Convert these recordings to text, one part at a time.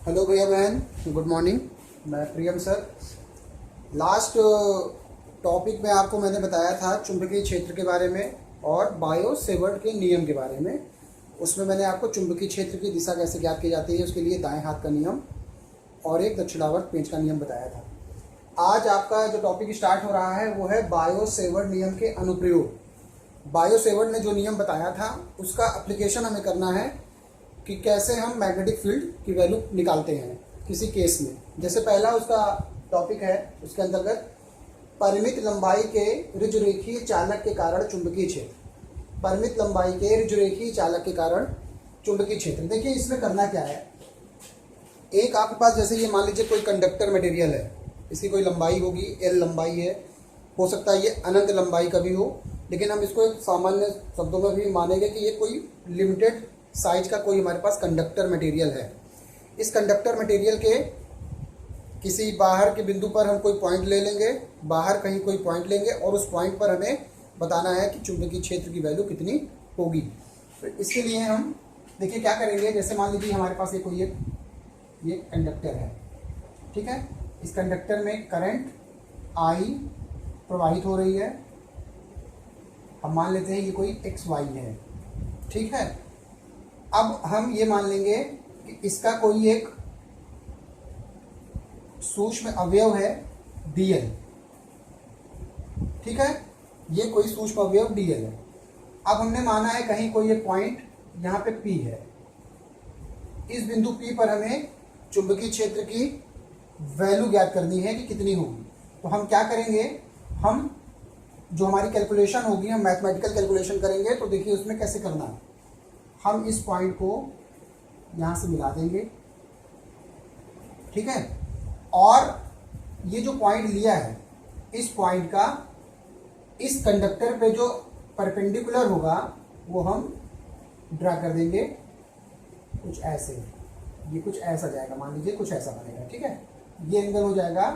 Hello भैया बहन, good morning. मैं प्रियम सर। लास्ट टॉपिक में आपको मैंने बताया था चुंबकीय क्षेत्र के बारे में और बायो सेवर्ट के नियम के बारे में। उसमें मैंने आपको चुंबकीय क्षेत्र की दिशा कैसे ज्ञात की जाती है उसके लिए दाएं हाथ का नियम और एक दक्षिणावर्त पेंच का नियम बताया था। आज आपका जो टॉपिक स्टार्ट हो रहा है वो है बायो सेवर्ट नियम के अनुप्रयोग। बायो सेवर्ट ने जो नियम बताया था उसका एप्लीकेशन हमें करना है कि कैसे हम मैग्नेटिक फील्ड की वैल्यू निकालते हैं किसी केस में। जैसे पहला उसका टॉपिक है, उसके अंतर्गत परिमित लंबाई के ऋजुरेखीय चालक के कारण चुंबकीय क्षेत्र। परिमित लंबाई के ऋजुरेखीय चालक के कारण चुंबकीय क्षेत्र। देखिए इसमें करना क्या है, एक आपके पास जैसे ये मान लीजिए कोई कंडक्टर मटेरियल है, इसकी कोई लंबाई होगी, एल लंबाई है, हो सकता है ये अनंत लंबाई का भी हो, लेकिन हम इसको एक सामान्य शब्दों में भी मानेंगे कि ये कोई लिमिटेड साइज का कोई हमारे पास कंडक्टर मटेरियल है। इस कंडक्टर मटेरियल के किसी बाहर के बिंदु पर हम कोई पॉइंट ले लेंगे, बाहर कहीं कोई पॉइंट लेंगे और उस पॉइंट पर हमें बताना है कि चुंबकीय क्षेत्र की वैल्यू कितनी होगी। तो इसके लिए हम देखिए क्या करेंगे। जैसे मान लीजिए हमारे पास ये कंडक्टर है, ठीक है। इस कंडक्टर में करंट आई प्रवाहित हो रही है। हम मान लेते हैं ये कोई एक्स वाई है, ठीक है। अब हम ये मान लेंगे कि इसका कोई एक सूक्ष्म अवयव है डीएल, ठीक है। ये कोई सूक्ष्म अवयव डीएल है। अब हमने माना है कहीं कोई एक पॉइंट यहाँ पे पी है। इस बिंदु पी पर हमें चुंबकीय क्षेत्र की वैल्यू ज्ञात करनी है कि कितनी होगी। तो हम क्या करेंगे, हम जो हमारी कैलकुलेशन होगी हम मैथमेटिकल कैलकुलेशन करेंगे। तो देखिए उसमें कैसे करना है, हम इस पॉइंट को यहाँ से मिला देंगे, ठीक है। और ये जो पॉइंट लिया है इस पॉइंट का इस कंडक्टर पे जो परपेंडिकुलर होगा वो हम ड्रा कर देंगे कुछ ऐसे। ये कुछ ऐसा जाएगा, मान लीजिए कुछ ऐसा बनेगा, ठीक है। ये एंगल हो जाएगा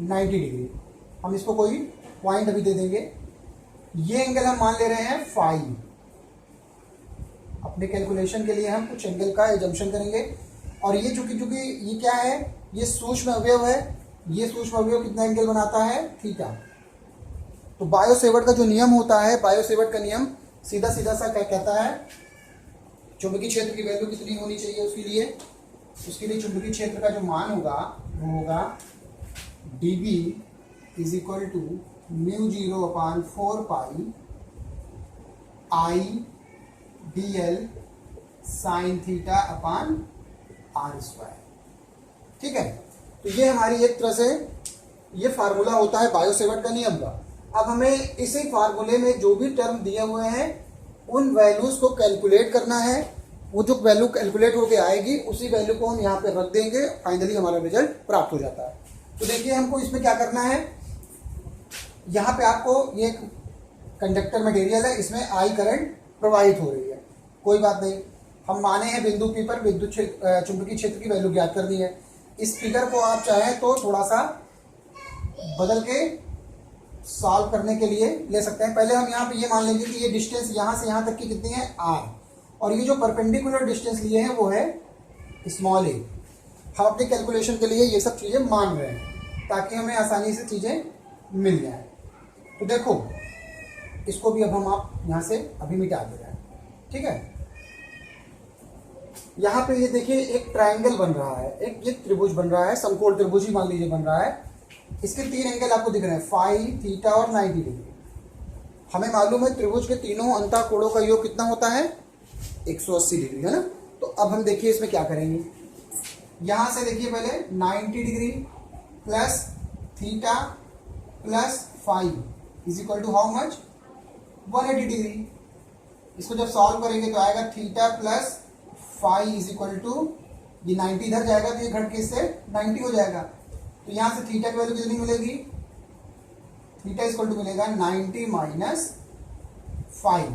90 डिग्री। हम इसको कोई पॉइंट अभी दे देंगे। ये एंगल हम मान ले रहे हैं 5। अपने कैलकुलेशन के लिए हम कुछ एंगल का एजम्पशन करेंगे। और ये चूंकि ये क्या है, ये सूक्ष्म अवयव है। ये सूक्ष्म अवयव कितना एंगल बनाता है, थीटा। तो बायो सेवर्ट का जो नियम होता है, बायो सेवर्ट का नियम सीधा सीधा सा क्या कहता है, चुंबकीय क्षेत्र की वैल्यू कितनी होनी चाहिए उसके लिए चुंबकीय क्षेत्र का जो मान होगा वो होगा dB is equal to μ0/4 I dl sine theta upon r², ठीक है। तो ये हमारी एक तरह से ये फार्मूला होता है बायो सेवर्ट का नियम का। अब हमें इसी फार्मूले में जो भी टर्म दिए हुए हैं उन वैल्यूज को कैलकुलेट करना है। वो जो वैल्यू कैलकुलेट होके आएगी उसी वैल्यू को हम यहाँ पे रख देंगे, फाइनली हमारा रिजल्ट प्राप्त हो जाता है। तो देखिए हमको इसमें क्या करना है, यहाँ पे आपको ये कंडक्टर मटेरियल है, इसमें आई करंट प्रवाहित हो रही है, कोई बात नहीं। हम माने हैं बिंदु पी पर विद्युत चुंबकीय क्षेत्र की वैल्यू ज्ञात करनी है। इस फिगर को आप चाहें तो थोड़ा सा बदल के सॉल्व करने के लिए ले सकते हैं। पहले हम यहाँ पे ये मान लेंगे कि ये डिस्टेंस यहाँ से यहाँ तक की कितनी है, आर, और ये जो परपेंडिकुलर डिस्टेंस लिए हैं वो है स्मॉल ए। हम अपने कैलकुलेशन के लिए ये सब चीज़ें मान रहे हैं ताकि हमें आसानी से चीज़ें मिल जाए। तो देखो इसको भी अब हम आप यहाँ से अभी मिटा दे रहे हैं, ठीक है। यहाँ पे ये देखिए एक ट्रायंगल बन रहा है, एक ये त्रिभुज बन रहा है, समकोण त्रिभुज ही मान लीजिए बन रहा है। इसके 3 एंगल आपको दिख रहे हैं, फाई, थीटा और 90 डिग्री। हमें मालूम है त्रिभुज के तीनों अंतःकोणों का योग कितना होता है, 180 डिग्री, है ना। तो अब हम देखिए इसमें क्या करेंगे। यहाँ से देखिए पहले 90 degree plus theta plus phi is equal to how much, 180 degree. इसको जब सॉल्व करेंगे तो आएगा theta plus phi is equal to, ये 90 इधर जाएगा तो ये घट के इससे 90 हो जाएगा। तो यहाँ से थीटा की वैल्यू कितनी मिलेगी, थीटा इज इक्वल टू मिलेगा 90 माइनस 5।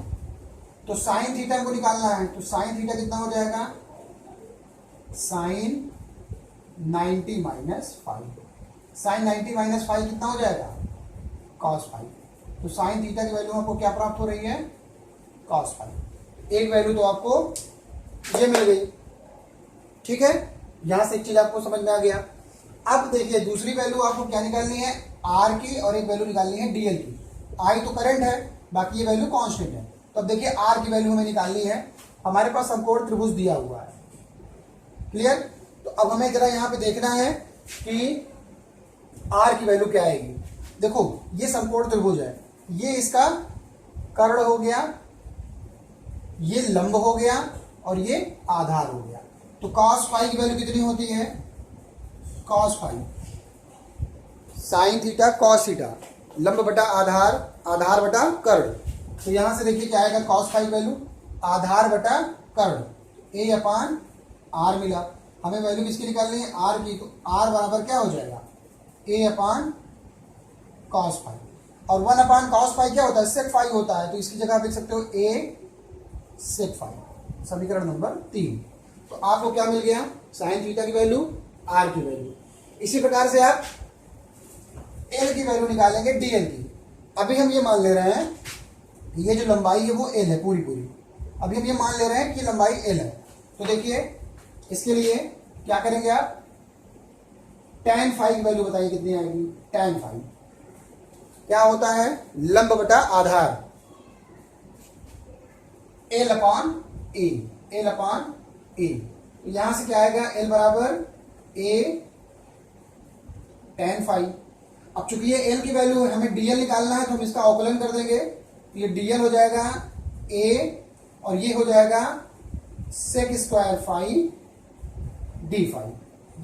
तो साइन थीटा को निकालना है, तो साइन थीटा कितना हो जाएगा, साइन 90 माइनस 5। साइन 90 माइनस 5 कितना हो जाएगा, कॉस 5। तो साइन थीटा की वैल्यू आपको क्या प्राप्त हो रही है, cos फाई। एक वैल्यू तो आपको ये मिल गई, ठीक है, यहां से एक चीज आपको समझ में आ गया। अब देखिए दूसरी वैल्यू आपको क्या निकालनी है, आर की, और एक वैल्यू निकालनी है डीएल की। आई तो करंट है, बाकी ये वैल्यू कांस्टेंट है। तो अब देखिए आर की वैल्यू हमें निकालनी है। हमारे पास समकोण त्रिभुज दिया हुआ है, क्लियर। तो अब हमें जरा यहां पे देखना है कि आर की वैल्यू क्या आएगी। देखो ये समकोण त्रिभुज है, ये इसका कर्ण हो गया, ये लंब हो गया, और ये आधार हो गया। तो cos फाई की वैल्यू कितनी होती है, cos phi, sine theta cos theta, लंब बटा आधार, आधार बटा कर्ण। तो यहां से देखिए क्या आएगा, cos फाई की वैल्यू आधार बटा कर्ण, a अपान आर मिला। हमें वैल्यू किसकी निकालनी है, आर की। तो आर बराबर क्या हो जाएगा, a अपान cos फाई, और 1 अपान cos फाई क्या होता है, सेक फाई होता है। तो इसकी जगह आप लिख सकते हो a सेक फाई, समीकरण नंबर 3। तो आपको क्या मिल गया, साइन थीटा की वैल्यू, आर की वैल्यू। इसी प्रकार से आप एल की वैल्यू निकालेंगे डीएल की। अभी हम ये मान ले रहे हैं कि ये जो लंबाई है वो एल है पूरी पूरी। अभी हम ये मान ले रहे हैं कि लंबाई एल है। तो देखिए इसके लिए क्या करेंगे आप, tan फाई की वैल्यू बताइए कितनी आएगी। tan फाई क्या होता है, लंब बटा आधार, एल अपान ए, एल अपान ए। तो यहां से क्या आएगा, एल बराबर ए tan फाई। अब चूंकि ये एल की वैल्यू है, हमें डीएल निकालना है, तो हम इसका अवकलन कर देंगे। तो ये डीएल हो जाएगा ए, और ये हो जाएगा sec square phi d phi.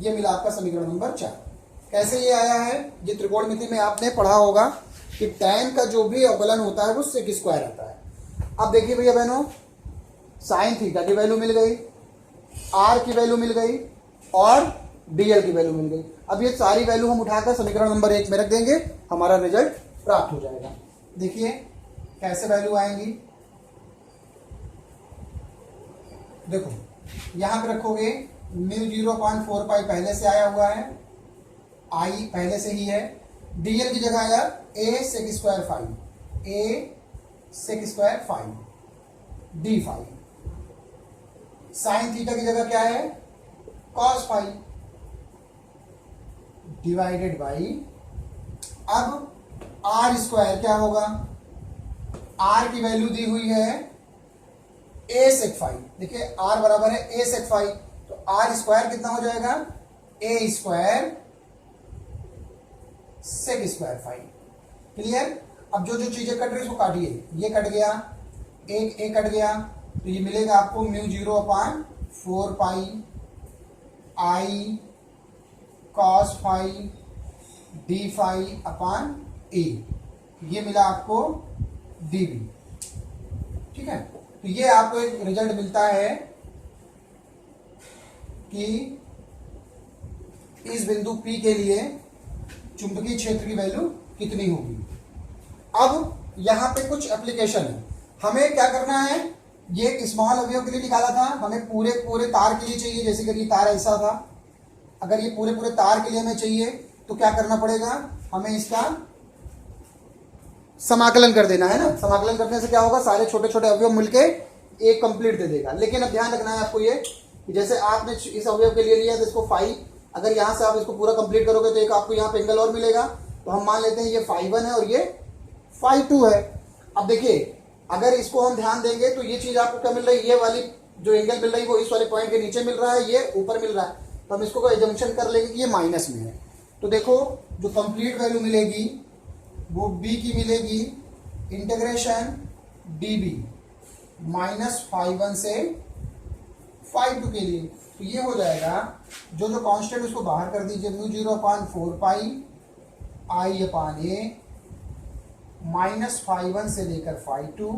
ये मिला आपका समीकरण नंबर 4। कैसे ये आया है, ये त्रिकोणमिति में आपने पढ़ा होगा कि tan का जो भी अवकलन होता है वो सेक स्क्वायर आता है। अब देखिए भैया बहनों, साइन थीटा की वैल्यू मिल गई, आर की वैल्यू मिल गई, और डीएल की वैल्यू मिल गई। अब ये सारी वैल्यू हम उठाकर समीकरण नंबर 1 में रख देंगे, हमारा रिजल्ट प्राप्त हो जाएगा। देखिए कैसे वैल्यू आएंगी, देखो यहां पे रखोगे म्यू 0/4 पाई पहले से आया हुआ है, आई पहले से ही है। डीएल की जगह आया a sec square phi, a sec square phi d phi. Sine theta की जगह क्या है, कॉस फाई डिवाइडेड बाई, अब आर स्क्वायर क्या होगा, आर की वैल्यू दी हुई है ए सेक फाई। देखिए आर बराबर है ए सेक फाई, तो आर स्क्वायर कितना हो जाएगा, a square sec square phi. Clear. अब जो जो चीजें कट रही है उसको काटिए, ये कट गया, एक ए कट गया, तो ये मिलेगा आपको mu 0/4 pi I cos phi d phi अपान ए, ये मिला आपको डी बी। ठीक है, तो ये आपको एक रिजल्ट मिलता है कि इस बिंदु P के लिए चुंबकीय क्षेत्र की वैल्यू कितनी होगी। अब यहां पे कुछ एप्लीकेशन है, हमें क्या करना है, ये एक स्मॉल अवयव के लिए निकाला था, हमें पूरे पूरे तार के लिए चाहिए। जैसे कि ये तार ऐसा था, अगर ये पूरे पूरे तार के लिए हमें चाहिए तो क्या करना पड़ेगा, हमें इसका समाकलन कर देना है ना। समाकलन करने से क्या होगा, सारे छोटे छोटे अवयव मिलके एक कंप्लीट दे देगा। लेकिन अब ध्यान रखना है आपको ये कि जैसे आपने इस अवयव के लिए लिया तो इसको फाई, अगर यहां से आप इसको पूरा कंप्लीट करोगे तो एक आपको यहाँ पे एंगल और मिलेगा। तो हम मान लेते हैं ये फाई 1 है और ये फाई 2 है। अब देखिए अगर इसको हम ध्यान देंगे तो ये चीज आपको क्या मिल रही है, ये वाली जो एंगल मिल रही है वो इस वाले पॉइंट के नीचे मिल रहा है, ये ऊपर मिल रहा है। तो हम इसको एजम्पशन कर लेंगे कि ये माइनस में है। तो देखो जो कंप्लीट वैल्यू मिलेगी वो बी की मिलेगी इंटीग्रेशन डी बी -φ1 से φ2 के लिए। तो ये हो जाएगा, जो जो कांस्टेंट उसको बाहर कर दीजिए, म्यू 0/4 पाई आई अपान ए -φ1 से लेकर φ2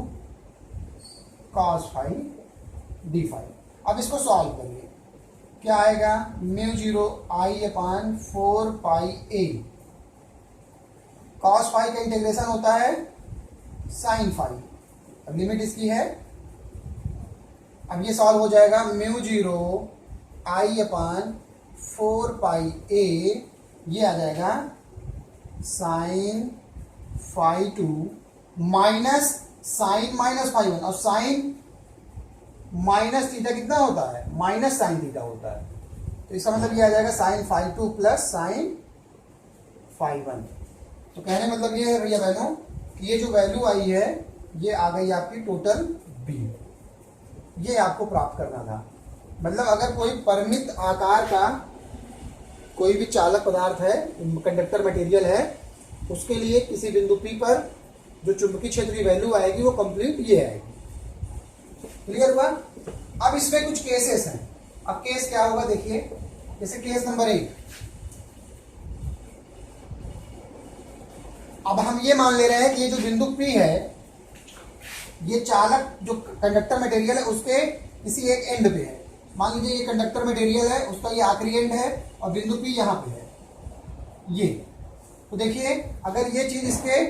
cos फाई डी फाई। अब इसको सॉल्व करिए, क्या आएगा, mu 0 I upon 4 pi A, cos phi का इंटीग्रेशन होता है साइन फाई। अब लिमिट इसकी है, अब ये सॉल्व हो जाएगा, म्यू 0 आई अपान 4 पाई ए, ये आ जाएगा साइन फाई 2 माइनस साइन -φ1, और साइन माइनस थीटा कितना होता है, माइनस साइन थीटा होता है। तो इसका मतलब ये आ जाएगा sine phi two plus sine phi one. तो कहने मतलब ये है भैया बहनों कि ये जो वैल्यू आई है ये आ गई आपकी टोटल बी। ये आपको प्राप्त करना था। मतलब अगर कोई परिमित आकार का कोई भी चालक पदार्थ है, कंडक्टर मटेरियल है, उसके लिए किसी बिंदु P पर जो चुंबकीय क्षेत्र की वैल्यू आएगी वो कंप्लीट ये आएगी। क्लियर हुआ? अब इसमें कुछ केसेस हैं। अब केस क्या होगा देखिए, जैसे केस नंबर 1। अब हम ये मान ले रहे हैं कि ये जो बिंदु P है, ये चालक जो कंडक्टर मटेरियल है उसके किसी एक एंड पे है। मान लीजिए ये कंडक्टर मटेरियल है, उसका ये आखिरी एंड है और बिंदु P यहाँ पे है ये। तो देखिए अगर ये चीज इसके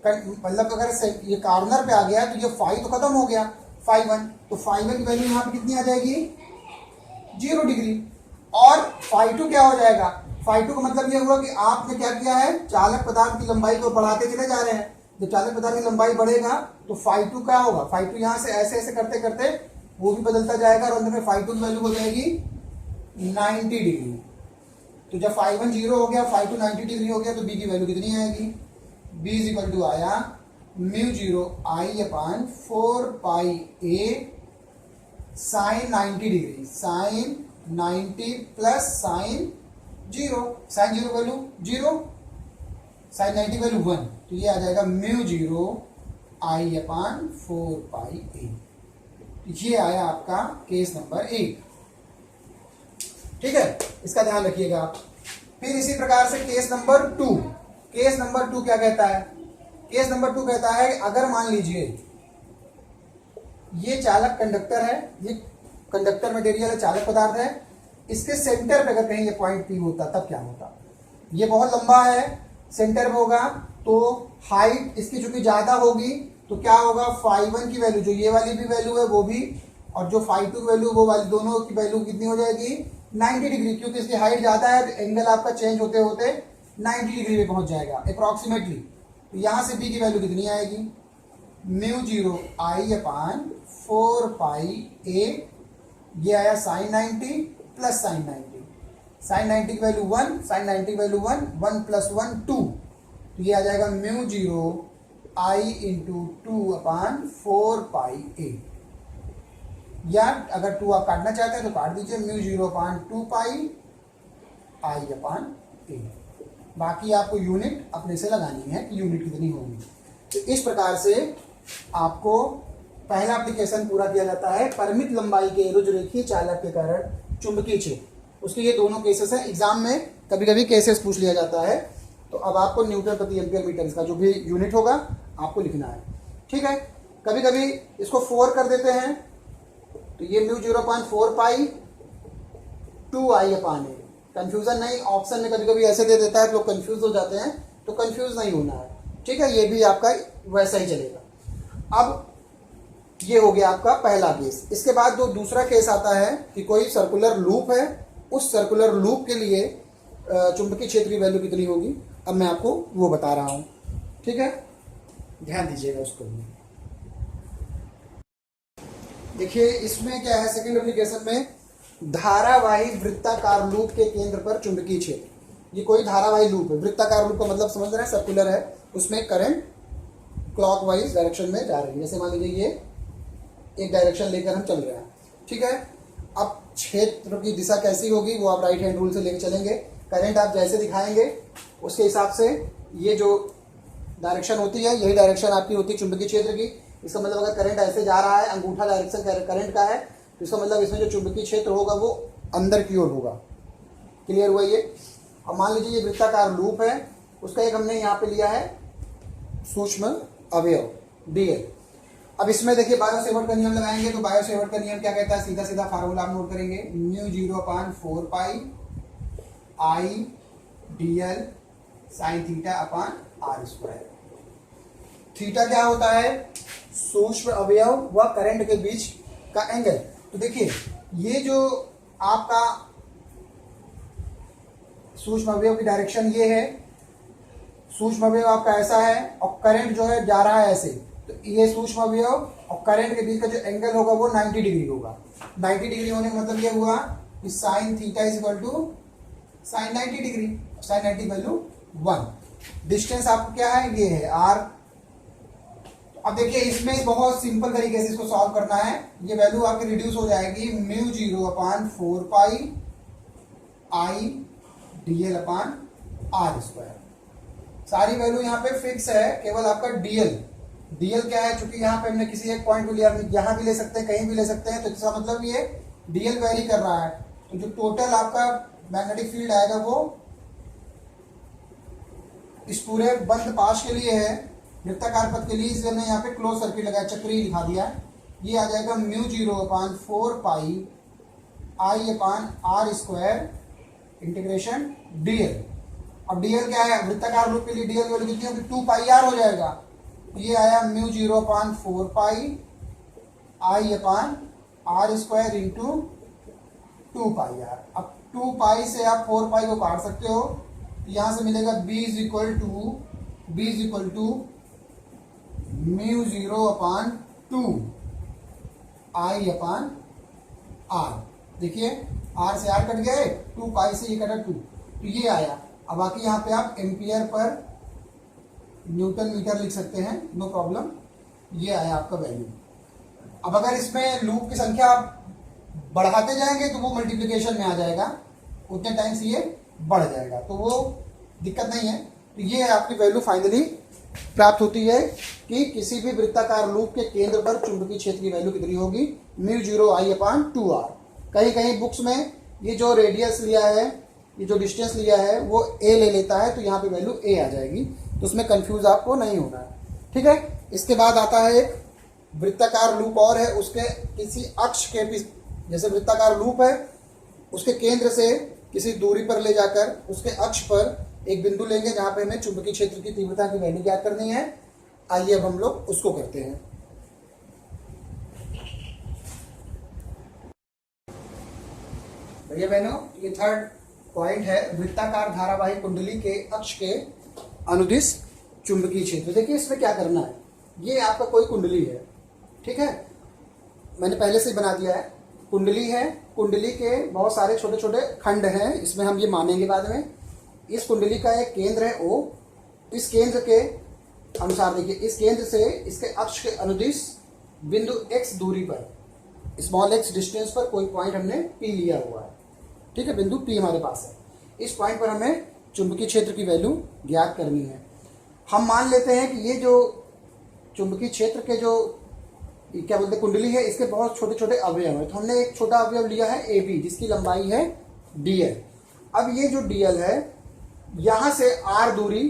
मतलब अगर ये कॉर्नर पे आ गया तो ये फाई तो खत्म हो गया, फाई वन। तो फाई वन की वैल्यू यहाँ पे कितनी आ जाएगी? 0 डिग्री। और फाई टू क्या हो जाएगा? फाई टू का मतलब ये हुआ कि आपने क्या किया है, चालक पदार्थ की लंबाई को बढ़ाते चले जा रहे हैं। जब चालक पदार्थ की लंबाई बढ़ेगा तो फाई टू क्या होगा? फाई टू यहाँ से ऐसे ऐसे करते करते वो भी बदलता जाएगा और अंत में फाई टू की वैल्यू हो जाएगी 90 डिग्री। तो जब फाई वन 0 हो गया, फाई टू 90 डिग्री हो गया, तो बी की वैल्यू कितनी आएगी? बी इज इक्वल टू आया mu 0 I upon 4 pi a sine 90 degree, sine 90 plus sine 0। Sine 0 value 0, sine 90 value 1। तो ये आ जाएगा म्यू 0 आई अपान 4 पाई ए। ये आया आपका केस नंबर 1। ठीक है, इसका ध्यान रखिएगा आप। फिर इसी प्रकार से केस नंबर 2। केस नंबर 2 क्या कहता है? केस नंबर 2 कहता है अगर मान लीजिए ये चालक कंडक्टर है, ये कंडक्टर मटेरियल है, चालक पदार्थ है, इसके सेंटर पे अगर कहीं ये पॉइंट P होता तब क्या होता? ये बहुत लंबा है, सेंटर पे होगा तो हाइट इसकी चूंकि ज्यादा होगी तो क्या होगा? फाई वन की वैल्यू, जो ये वाली भी वैल्यू है वो भी, और जो फाई टू की वैल्यू वो वाली, दोनों की वैल्यू कितनी हो जाएगी? 90 डिग्री। क्योंकि इसकी हाइट ज्यादा है तो एंगल आपका चेंज होते होते 90 डिग्री पे पहुंच जाएगा अप्रोक्सीमेटली। तो यहां से बी की वैल्यू कितनी आएगी? म्यू 0 आई अपान 4 पाई ए, ये आया साइन 90 प्लस साइन 90। साइन 90 की वैल्यू 1, साइन 90 की वैल्यू 1, 1 प्लस 1 2। तो ये आ जाएगा mu 0 I into 2 upon 4 pi ए। या अगर 2 आप काटना चाहते हैं तो काट दीजिए, म्यू 0 अपान 2 पाई आई अपान ए। बाकी आपको यूनिट अपने से लगानी है कि यूनिट कितनी होगी। तो इस प्रकार से आपको पहला एप्लीकेशन पूरा किया जाता है परिमित लंबाई के रुजरेखीय चालक के कारण चुंबकीय क्षेत्र। उसके ये दोनों केसेस हैं। एग्जाम में कभी कभी केसेस पूछ लिया जाता है। तो अब आपको न्यूटन प्रति एम्पियर मीटर इसका जो भी यूनिट होगा आपको लिखना है। ठीक है, कभी कभी इसको 4 कर देते हैं तो ये mu 0.4 pi 2 I upon A. Confusion नहीं, ऑप्शन में कभी कभी ऐसे दे देता है, लोग कंफ्यूज हो जाते हैं, तो कंफ्यूज नहीं होना है। ठीक है, ये भी आपका वैसा ही चलेगा। अब ये हो गया आपका पहला केस। इसके बाद जो दूसरा केस आता है कि कोई सर्कुलर लूप है, उस सर्कुलर लूप के लिए चुंबकीय क्षेत्र की वैल्यू कितनी होगी, अब मैं आपको वो बता रहा हूं। ठीक है, ध्यान दीजिएगा उसको भी। देखिए इसमें क्या है, सेकंड एप्लीकेशन में धारावाही वृत्ताकार लूप के केंद्र पर चुंबकीय क्षेत्र। ये कोई धारावाही लूप है। वृत्ताकार लूप का मतलब समझ रहे हैं, सर्कुलर है, उसमें करंट क्लॉकवाइज डायरेक्शन में जा रही है। जैसे मान लीजिए ये एक डायरेक्शन लेकर हम चल रहे हैं। ठीक है, अब क्षेत्र की दिशा कैसी होगी वो आप राइट हैंड रूल से लेकर चलेंगे। करंट आप जैसे दिखाएंगे उसके हिसाब से ये जो डायरेक्शन होती है यही डायरेक्शन आपकी होती है चुंबकीय क्षेत्र की। इसका मतलब अगर करंट ऐसे जा रहा है, अंगूठा डायरेक्शन करंट का है, तो इसका मतलब इसमें जो चुंबकीय क्षेत्र होगा वो अंदर की ओर होगा। क्लियर हुआ ये? अब मान लीजिए ये वृत्ताकार लूप है, उसका एक हमने यहाँ पे लिया है सूक्ष्म अवयव डीएल। अब इसमें देखिए बायो-सेवर्ट का नियम लगाएंगे। तो बायो-सेवर्ट का नियम क्या कहता है, सीधा सीधा फार्मूला आप नोट करेंगे, mu 0/4 pi I dl sine theta upon r square. Theta क्या होता है, सूक्ष्म अवयव व करंट के बीच का एंगल। तो देखिए ये जो आपका सूक्ष्म अवयव की डायरेक्शन ये है, सूक्ष्म अवयव आपका ऐसा है और करंट जो है जा रहा है ऐसे, तो ये सूक्ष्म अवयव और करंट के बीच का जो एंगल होगा वो 90 डिग्री होगा। 90 डिग्री होने का मतलब ये हुआ कि sine theta is equal to sine 90 degree. Sine 90 value 1। Distance आपको क्या है, ये है r। अब देखिए इसमें बहुत सिंपल तरीके से इसको सॉल्व करना है। ये वैल्यू आपकी रिड्यूस हो जाएगी mu 0 upon 4 pi I dl upon r square. सारी वैल्यू यहाँ पे फिक्स है, केवल आपका dl क्या है, चूंकि यहाँ पे हमने किसी एक पॉइंट को लिया, यहाँ भी ले सकते हैं, कहीं भी ले सकते हैं, तो इसका मतलब ये dl वेरी कर रहा है। तो जो टोटल आपका मैग्नेटिक फील्ड आएगा वो इस पूरे बंद पाश के लिए है, वृत्ताकार पथ के लिए, इसलिए हमने यहाँ पे क्लोज सर्किट लगाया, चक्री लिखा दिया है। ये आ जाएगा mu 0 upon 4 pi I upon r square integration dl। अब dl क्या है, वृत्ताकार रूप के लिए dl वैल्यू कितनी होगी, 2 पाई r हो जाएगा। ये आया mu 0 upon 4 pi I upon r square into 2 pi r। अब 2 पाई से आप 4 पाई को काट सकते हो, तो यहाँ से मिलेगा b is equal to mu 0 upon 2 I upon r. देखिए r से r कट गया है, 2 पाई से ये कटा 2, तो ये आया। अब बाकी यहाँ पे आप एम्पियर पर न्यूटन मीटर लिख सकते हैं, नो प्रॉब्लम। ये आया आपका वैल्यू। अब अगर इसमें लूप की संख्या आप बढ़ाते जाएंगे तो वो मल्टीप्लिकेशन में आ जाएगा, उतने टाइम से ये बढ़ जाएगा, तो वो दिक्कत नहीं है। तो ये आपकी वैल्यू फाइनली प्राप्त होती है कि किसी भी वृत्ताकार लूप के केंद्र पर चुंबकीय क्षेत्र की वैल्यू कितनी होगी, म्यू 0 आई अपान 2r। कहीं कहीं बुक्स में ये जो रेडियस लिया है, ये जो डिस्टेंस लिया है वो a ले लेता है, तो यहाँ पे वैल्यू a आ जाएगी, तो उसमें कंफ्यूज आपको नहीं होना है। ठीक है, इसके बाद आता है एक वृत्ताकार लूप और है, उसके किसी अक्ष के, जैसे वृत्ताकार लूप है उसके केंद्र से किसी दूरी पर ले जाकर उसके अक्ष पर एक बिंदु लेंगे जहां पे हमें चुंबकीय क्षेत्र की तीव्रता की वैल्यू ज्ञात करनी है। आइए अब हम लोग उसको करते हैं। भैया बहनों, ये थर्ड पॉइंट है, वृत्ताकार धारावाही कुंडली के अक्ष के अनुदिश चुंबकीय क्षेत्र। देखिए इसमें क्या करना है, ये आपका कोई कुंडली है, ठीक है, मैंने पहले से ही बना दिया है। कुंडली है, कुंडली के बहुत सारे छोटे छोटे खंड हैं, इसमें हम ये मानेंगे बाद में। इस कुंडली का एक केंद्र है O। इस केंद्र के अनुसार देखिए, इस केंद्र से इसके अक्ष के अनुदिश बिंदु x दूरी पर, स्मॉल x डिस्टेंस पर कोई पॉइंट हमने P लिया हुआ है, ठीक है, बिंदु P हमारे पास है। इस पॉइंट पर हमें चुंबकीय क्षेत्र की वैल्यू ज्ञात करनी है। हम मान लेते हैं कि ये जो चुंबकीय क्षेत्र के जो क्या बोलते हैं कुंडली है, इसके बहुत छोटे छोटे अवयव हैं, तो हमने एक छोटा अवयव लिया है AB, जिसकी लंबाई है dl। अब ये जो dl है, यहाँ से r दूरी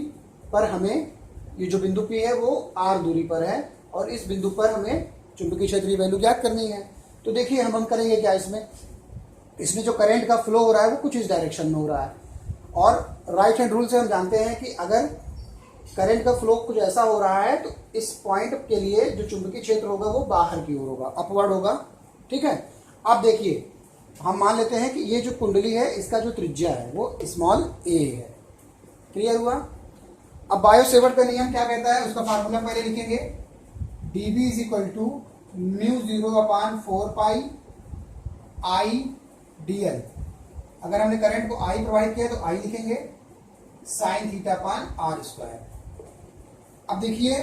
पर हमें, ये जो बिंदु P है वो r दूरी पर है, और इस बिंदु पर हमें चुंबकीय क्षेत्र की वैल्यू ज्ञात करनी है। तो देखिए हम करेंगे क्या, इसमें जो करंट का फ्लो हो रहा है वो कुछ इस डायरेक्शन में हो रहा है, और राइट हैंड रूल से हम जानते हैं कि अगर करंट का फ्लो कुछ ऐसा हो रहा है तो इस पॉइंट के लिए जो चुंबकीय क्षेत्र होगा वो बाहर की ओर होगा, अपवर्ड होगा, ठीक है। अब देखिए हम मान लेते हैं कि ये जो कुंडली है इसका जो त्रिज्या है वो स्मॉल a है। क्लियर हुआ। अब बायो-सेवर्ट का नियम क्या कहता है, उसका फार्मूला पहले लिखेंगे, dB is equal to mu 0 upon 4 pi I dl। अगर हमने करंट को I प्रवाहित किया तो I लिखेंगे, sine theta upon r square. अब देखिए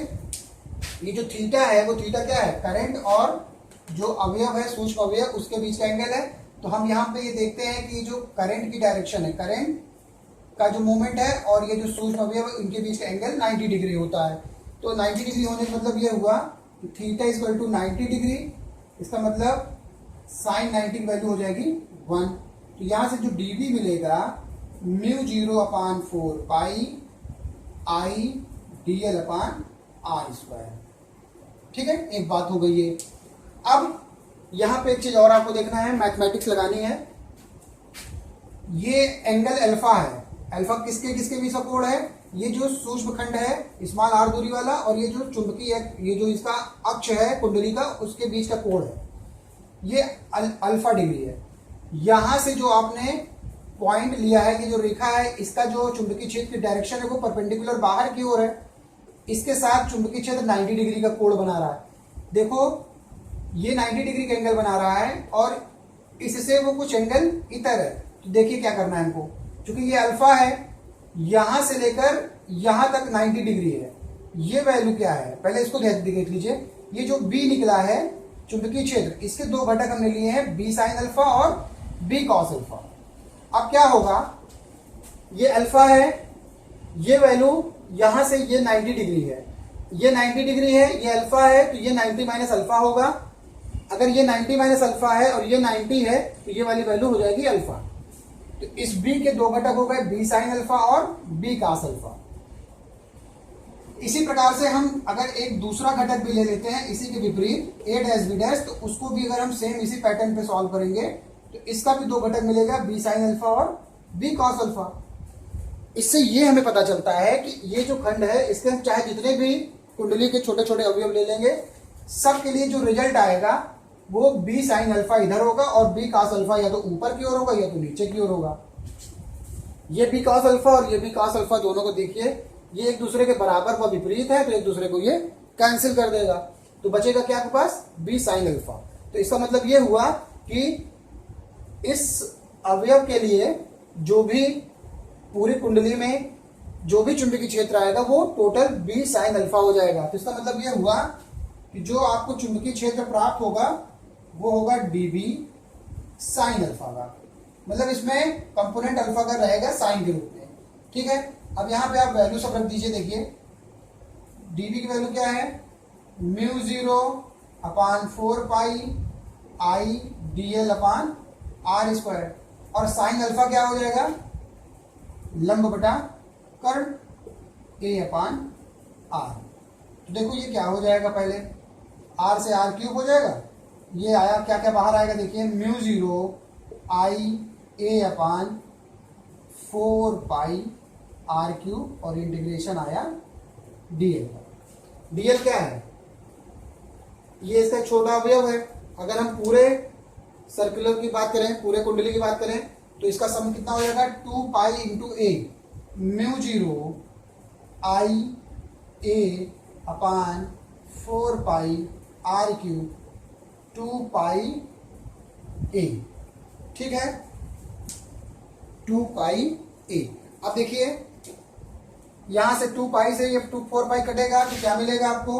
ये जो थीटा है वो थीटा क्या है, करंट और जो अवयव है, सूक्ष्म अवयव, उसके बीच का एंगल है। तो हम यहाँ पे ये देखते हैं कि जो करंट की डायरेक्शन है, करंट का जो मूवमेंट है और ये जो सूक्ष्म अवयव है, इनके बीच का एंगल 90 डिग्री होता है। तो 90 डिग्री होने का मतलब ये हुआ कि theta is equal to 90 degree, इसका मतलब साइन 90 की वैल्यू हो जाएगी 1। तो यहाँ से जो dB मिलेगा mu 0 upon 4 pi I dl upon r square. ठीक है, एक बात हो गई है। अब यहाँ पे एक चीज और आपको देखना है, मैथमेटिक्स लगानी है। ये एंगल अल्फा है, अल्फा किसके किसके बीच का कोण है, ये जो सूक्ष्म खंड है स्मॉल आर दूरी वाला, और ये जो चुंबकीय ये जो इसका अक्ष है कुंडली का, उसके बीच का कोण है, ये अल्फा डिग्री है। यहां से जो आपने पॉइंट लिया है कि जो रेखा है, इसका जो चुंबकीय क्षेत्र की डायरेक्शन है वो परपेंडिकुलर बाहर की ओर है, इसके साथ चुंबकीय क्षेत्र 90 डिग्री का कोण बना रहा है। देखो ये 90 डिग्री का एंगल बना रहा है, और इससे वो कुछ एंगल इधर है। तो देखिए क्या करना है हमको, क्योंकि ये अल्फा है, यहां से लेकर यहां तक 90 डिग्री है। ये वैल्यू क्या है, पहले इसको देख लीजिए। ये जो बी निकला है चुंबकीय क्षेत्र, इसके दो घटक हमने लिए हैं, बी साइन अल्फा और बी कॉस अल्फा। अब क्या होगा, ये अल्फा है, ये वैल्यू यहां से ये 90 डिग्री है, ये 90 डिग्री है, ये अल्फा है, तो ये 90 माइनस अल्फा होगा। अगर ये 90 माइनस अल्फा है और ये 90 है तो ये वाली वैल्यू हो जाएगी अल्फा। तो इस बी के दो घटक हो गए, बी साइन अल्फा और बी कॉस अल्फा। इसी प्रकार से हम अगर एक दूसरा घटक भी ले लेते हैं इसी के विपरीत, ए डैश बी डैश, तो उसको भी अगर हम सेम इसी पैटर्न पे सॉल्व करेंगे तो इसका भी दो घटक मिलेगा, बी साइन अल्फा और बी कॉस अल्फा। इससे ये हमें पता चलता है कि ये जो खंड है इसके हम चाहे जितने भी कुंडली के छोटे छोटे अवयव ले लेंगे, सबके लिए जो रिजल्ट आएगा वो बी साइन अल्फा इधर होगा और बी कॉस अल्फा या तो ऊपर की ओर होगा या तो नीचे की ओर होगा। ये बी कॉस अल्फा और ये बी कॉस अल्फा दोनों को देखिए, ये एक दूसरे के बराबर व विपरीत है, तो एक दूसरे को ये कैंसिल कर देगा, तो बचेगा क्या आपके पास, बी साइन अल्फा। तो इसका मतलब ये हुआ कि इस अवयव के लिए जो भी पूरी कुंडली में जो भी चुंबकीय क्षेत्र आएगा वो टोटल बी साइन अल्फा हो जाएगा। तो इसका मतलब ये हुआ कि जो आपको चुंबकीय क्षेत्र प्राप्त होगा वो होगा डीबी साइन अल्फा का, मतलब इसमें कंपोनेंट अल्फा का रहेगा साइन के रूप में। ठीक है, अब यहां पे आप वैल्यू सब रख दीजिए। देखिए डीबी की वैल्यू क्या है, mu 0 upon 4 pi I d l upon r square, और साइन अल्फा क्या हो जाएगा, लंब बटा कर्ण ए अपान आर। तो देखो ये क्या हो जाएगा, पहले आर से आर क्यूब हो जाएगा, ये आया क्या क्या बाहर आएगा, देखिए mu 0 I a upon 4 pi r cube, और इंटीग्रेशन आया डीएल। डीएल क्या है, ये इसका छोटा अवयव है। अगर हम पूरे सर्कुलर की बात करें, पूरे कुंडली की बात करें, तो इसका सम कितना हो जाएगा, 2 pi into a, mu 0 I a upon 4 pi r cube 2 pi a. ठीक है, 2 पाई ए। अब देखिए यहां से 2 पाई से ये 4 पाई कटेगा तो क्या मिलेगा आपको,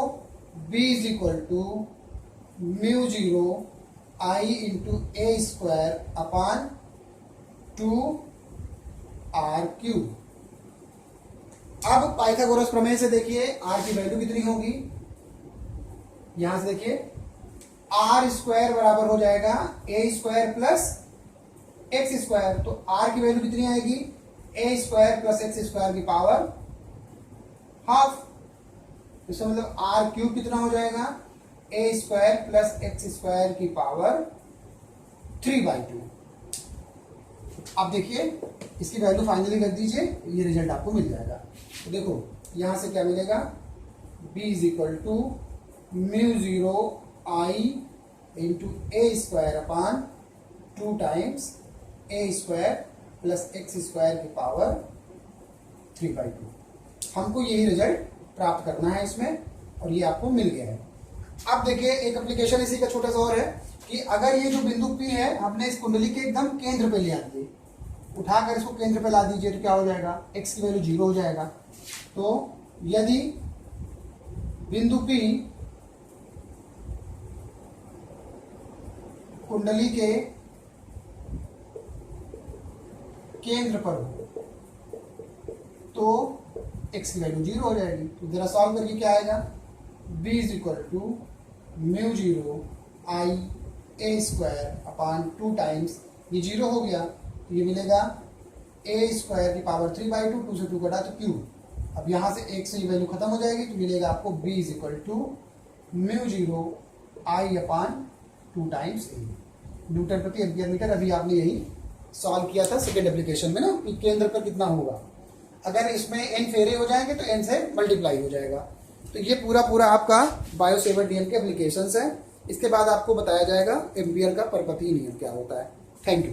b is equal to mu 0 I into a square upon 2 r cube. अब पाइथागोरस प्रमेय से देखिए आर की वैल्यू कितनी होगी, यहां से देखिए आर स्क्वायर बराबर हो जाएगा a square plus x square. तो आर की वैल्यू कितनी आएगी, ए स्क्वायर प्लस एक्स स्क्वायर की पावर हाफ। इसका मतलब आर क्यूब कितना हो जाएगा, a square plus x square की पावर 3/2। अब देखिए इसकी वैल्यू फाइनली कर दीजिए, ये रिजल्ट आपको मिल जाएगा। तो देखो यहां से क्या मिलेगा, b is equal to mu 0 I into a square upon 2 times a square plus x square की पावर 3/2। हमको यही रिजल्ट प्राप्त करना है इसमें, और ये आपको मिल गया है। अब देखिए एक एप्लीकेशन इसी का छोटा सा और है कि अगर ये जो बिंदु P है हमने इस कुंडली के एकदम केंद्र पे ले आती, उठाकर इसको केंद्र पे ला दीजिए, तो क्या हो जाएगा, x की वैल्यू 0 हो जाएगा। तो यदि बिंदु P कुंडली के केंद्र पर हो तो x की वैल्यू 0 हो जाएगी। तो जरा सॉल्व करके क्या आएगा, b is equal to mu 0 I a square upon 2 times, ये 0 हो गया तो ये मिलेगा ए स्क्वायर की पावर 3/2, 2 से 2 कटा तो क्यूब। अब यहाँ से 1 से ये वैल्यू खत्म हो जाएगी तो मिलेगा आपको b is equal to mu 0 I upon 2 times a, newton प्रति एम्पियर मीटर। अभी आपने यही सॉल्व किया था सेकेंड एप्लीकेशन में ना, कि केंद्र पर कितना होगा, अगर इसमें n फेरे हो जाएंगे तो n से मल्टीप्लाई हो जाएगा। तो ये पूरा आपका बायोसेवर डीएम के एप्लीकेशंस है। इसके बाद आपको बताया जाएगा एम्पियर का परपथीय नियम क्या होता है। Thank you.